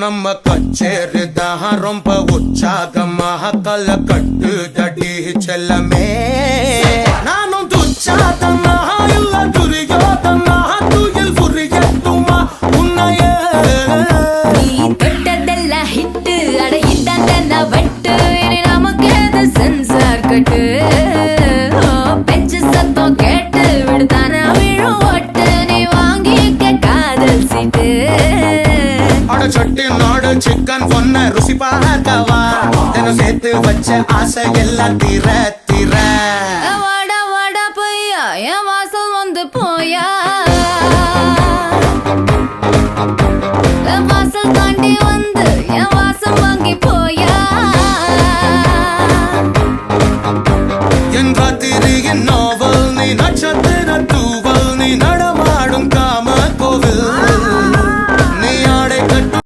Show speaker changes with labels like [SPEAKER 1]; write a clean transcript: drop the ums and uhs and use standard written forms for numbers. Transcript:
[SPEAKER 1] நம்ம கச்சேரிதான் ரொம்ப உற்சாகமாக கல கட்டு தடி செல்லமே நானும் துச்சாதனா இல்ல துரியோதனா துயில் புரியட்டுமா உன்னையே
[SPEAKER 2] நீ தொட்டதெல்லாம் ஹிட்டு அட இதான் வட்டு இனி நமக்கு எது சென்சார் கட்டு பெஞ்சு சத்தம் கேட்டு விடுதானா விழும் ஓட்டு நீ வாங்கிக்க காதல் சீட்டு
[SPEAKER 1] அட சட்டி நாடு சிக்கன் பொண்ண ருசி பார்க்கவா தினம் சேர்த்து வச்ச ஆசை எல்லாம் தீர தீர